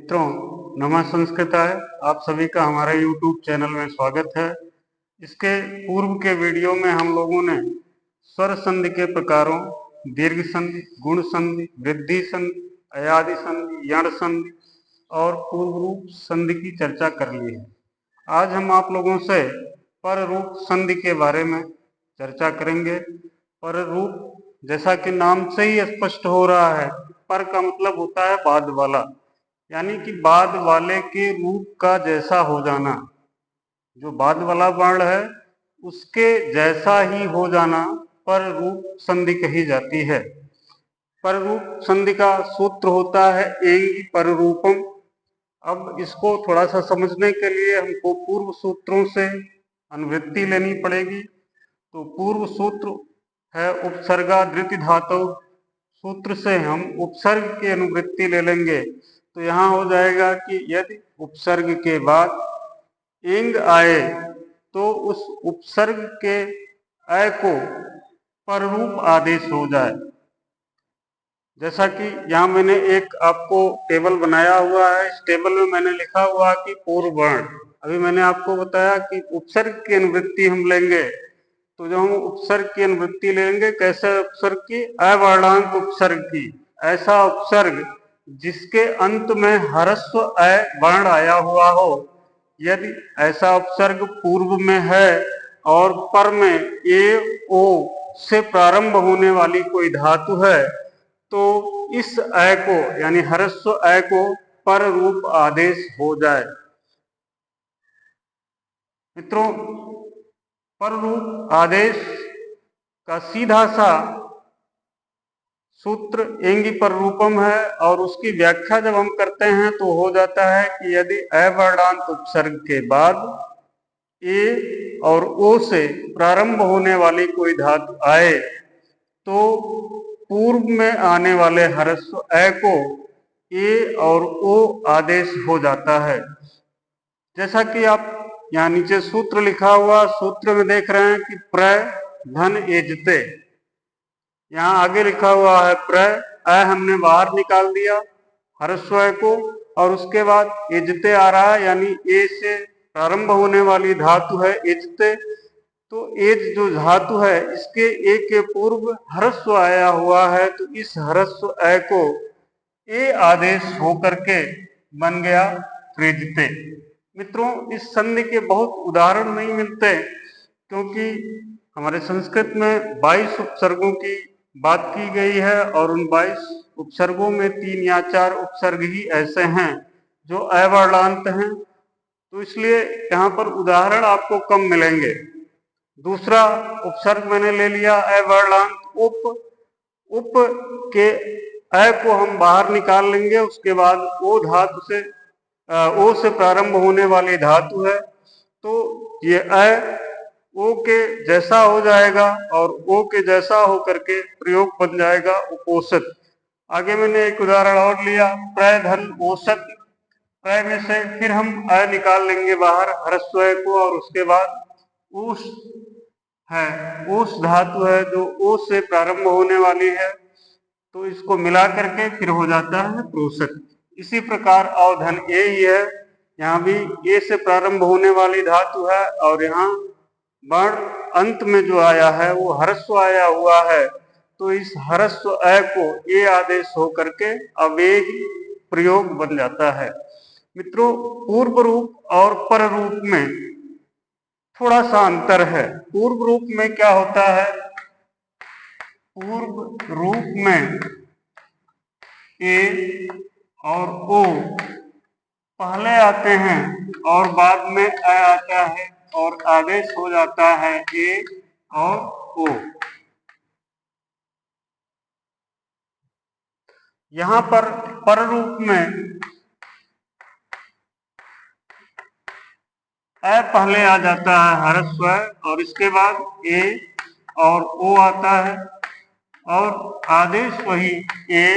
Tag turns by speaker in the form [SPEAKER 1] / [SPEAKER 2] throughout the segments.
[SPEAKER 1] मित्रों, नमः संस्कृताय। आप सभी का हमारे YouTube चैनल में स्वागत है। इसके पूर्व के वीडियो में हम लोगों ने स्वर संधि के प्रकारों, दीर्घ संधि, गुण संधि, वृद्धि संधि, अयादि संधि, यण संधि और पूर्व रूप संधि की चर्चा कर ली है। आज हम आप लोगों से पर रूप संधि के बारे में चर्चा करेंगे। पर रूप जैसा कि नाम से ही स्पष्ट हो रहा है, पर का मतलब होता है बाद वाला, यानी कि बाद वाले के रूप का जैसा हो जाना। जो बाद वाला वर्ण है उसके जैसा ही हो जाना पर रूप संधि कही जाती है। पर रूप संधि का सूत्र होता है एंगी पर रूपम। अब इसको थोड़ा सा समझने के लिए हमको पूर्व सूत्रों से अनुवृत्ति लेनी पड़ेगी। तो पूर्व सूत्र है उपसर्गा धृति धातु। सूत्र से हम उपसर्ग की अनुवृत्ति ले लेंगे तो यहाँ हो जाएगा कि यदि उपसर्ग के बाद एंग आए तो उस उपसर्ग के अ को पररूप आदेश हो जाए। जैसा कि यहाँ मैंने एक आपको टेबल बनाया हुआ है। इस टेबल में मैंने लिखा हुआ कि पूर्व वर्ण। अभी मैंने आपको बताया कि उपसर्ग की अनुवृत्ति हम लेंगे, तो जब हम उपसर्ग की अनुवृत्ति लेंगे, कैसे उपसर्ग की? अवर्णांत उपसर्ग की। ऐसा उपसर्ग जिसके अंत में ह्रस्व अ वर्ण आया हुआ हो। यदि ऐसा उपसर्ग पूर्व में है और पर में ए ओ से प्रारंभ होने वाली कोई धातु है तो इस अ को यानी ह्रस्व अ को पर रूप आदेश हो जाए। मित्रों, पर रूप आदेश का सीधा सा सूत्र एंगी पर रूपम है और उसकी व्याख्या जब हम करते हैं तो हो जाता है कि यदि अवर्णांत उपसर्ग के बाद ए और ओ से प्रारंभ होने वाली कोई धातु आए तो पूर्व में आने वाले ह्रस्व अ को ए और ओ आदेश हो जाता है। जैसा कि आप यहाँ नीचे सूत्र लिखा हुआ, सूत्र में देख रहे हैं कि प्र धन एजते। यहाँ आगे लिखा हुआ है प्र, अ हमने बाहर निकाल दिया ह्रस्व अ को, और उसके बाद एजते आ रहा है, यानी ए से प्रारंभ होने वाली धातु है एजते। तो एज जो धातु है इसके ए के पूर्व ह्रस्व आया हुआ है, तो इस ह्रस्व अ को ए आदेश होकर के बन गया प्रेजते। मित्रों, इस संधि के बहुत उदाहरण नहीं मिलते क्योंकि हमारे संस्कृत में 22 उपसर्गों की बात की गई है और उन 22 उपसर्गों में 3 या 4 उपसर्ग ही ऐसे हैं जो अवर्णांत हैं, तो इसलिए यहाँ पर उदाहरण आपको कम मिलेंगे। दूसरा उपसर्ग मैंने ले लिया अवर्णांत उप। उप के अ को हम बाहर निकाल लेंगे, उसके बाद ओ धातु से ओ से प्रारंभ होने वाली धातु है, तो ये अ ओ के जैसा हो जाएगा और ओ के जैसा होकर के प्रयोग बन जाएगा उपोषित। आगे मैंने एक उदाहरण और लिया प्रधन ओषत। प्र में से फिर हम अ निकाल लेंगे बाहर ह्रस्व अ को, और उसके बाद ऊष है, ऊष धातु है जो ओ से प्रारंभ होने वाली है, तो इसको मिला करके फिर हो जाता है प्रोषक। इसी प्रकार अवधन ए ही है, यहाँ भी ए से प्रारंभ होने वाली धातु है और यहाँ वर्ण अंत में जो आया है वो ह्रस्व आया हुआ है, तो इस ह्रस्व अ को ए आदेश होकर के अवेग प्रयोग बन जाता है। मित्रों, पूर्व रूप और पर रूप में थोड़ा सा अंतर है। पूर्व रूप में क्या होता है? पूर्व रूप में ए और ओ पहले आते हैं और बाद में अ आता है और आदेश हो जाता है ए और ओ। यहां पर रूप में अ पहले आ जाता है ह्रस्व और इसके बाद ए और ओ आता है और आदेश वही ए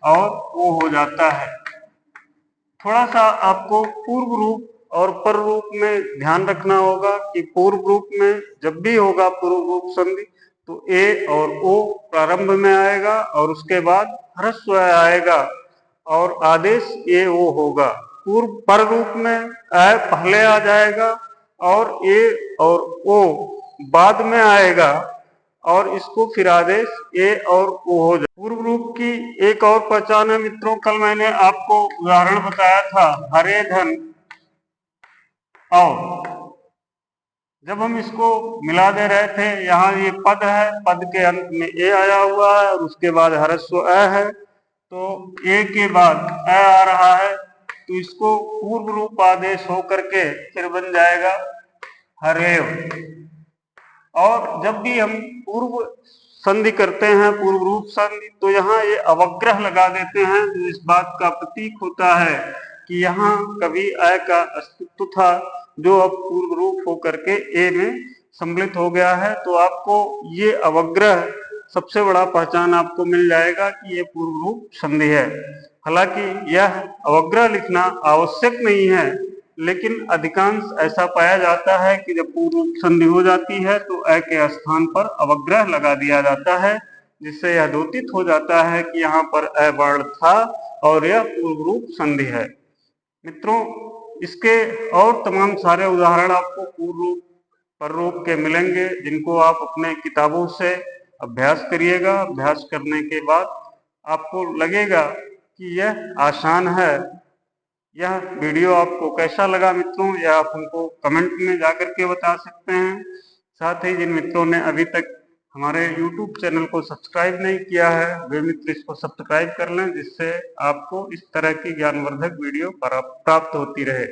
[SPEAKER 1] और ओ हो जाता है। थोड़ा सा आपको पूर्व रूप और पर रूप में ध्यान रखना होगा कि पूर्व रूप में जब भी होगा पूर्व रूप संधि तो ए और ओ प्रारंभ में आएगा और उसके बाद ह्रस्व आएगा, और आदेश ए ओ होगा। पूर्व पर रूप में अ पहले आ जाएगा और ए और ओ बाद में आएगा और इसको फिर आदेश ए और ओ हो जाए। पूर्व रूप की एक और पहचान है मित्रों, कल मैंने आपको उदाहरण बताया था हरे धन और, जब हम इसको मिला दे रहे थे, यहाँ ये पद है, पद के अंत में ए आया हुआ है और उसके बाद ह्रस्व अ है, तो ए के बाद अ आ रहा है, तो इसको पूर्व रूप आदेश हो करके फिर बन जाएगा हरेव। और जब भी हम पूर्व संधि करते हैं, पूर्व रूप संधि, तो यहाँ ये अवग्रह लगा देते हैं, जो इस बात का प्रतीक होता है कि यहाँ कभी अ का अस्तित्व था, जो अब पूर्व रूप होकर के ए में सम्मिलित हो गया है। तो आपको ये अवग्रह सबसे बड़ा पहचान आपको मिल जाएगा कि ये पूर्व रूप संधि है। हालांकि यह अवग्रह लिखना आवश्यक नहीं है, लेकिन अधिकांश ऐसा पाया जाता है कि जब पूर्व रूप संधि हो जाती है तो अ के स्थान पर अवग्रह लगा दिया जाता है, जिससे यह द्योतित हो जाता है कि यहाँ पर अ वर्ण था और यह पूर्व रूप संधि है। मित्रों, इसके और तमाम सारे उदाहरण आपको पूर्व रूप पर रूप के मिलेंगे, जिनको आप अपने किताबों से अभ्यास करिएगा। अभ्यास करने के बाद आपको लगेगा कि यह आसान है। यह वीडियो आपको कैसा लगा मित्रों, यह आप हमको कमेंट में जाकर के बता सकते हैं। साथ ही जिन मित्रों ने अभी तक हमारे YouTube चैनल को सब्सक्राइब नहीं किया है, वे मित्र इसको सब्सक्राइब कर लें, जिससे आपको इस तरह की ज्ञानवर्धक वीडियो प्राप्त होती रहे।